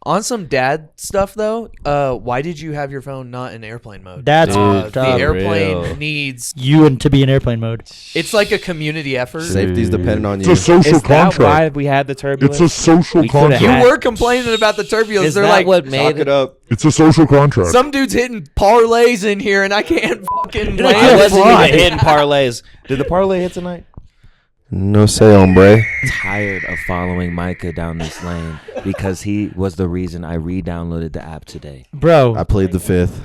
On some dad stuff though, why did you have your phone not in airplane mode? That's the airplane needs you to be in airplane mode. It's like a community effort. Safety's dependent on you. It's a social contract. Is that why we had the turbulence? It's a social contract. You were complaining about the turbulence. Is They're that like, what made it up? It's a social contract. Some dude's hitting parlays in here, and I can't fucking I land. wasn't even hitting parlays. Did the parlay hit tonight? No say, hombre. Tired of following Micah down this lane because he was the reason I re-downloaded the app today. Bro. I played the fifth.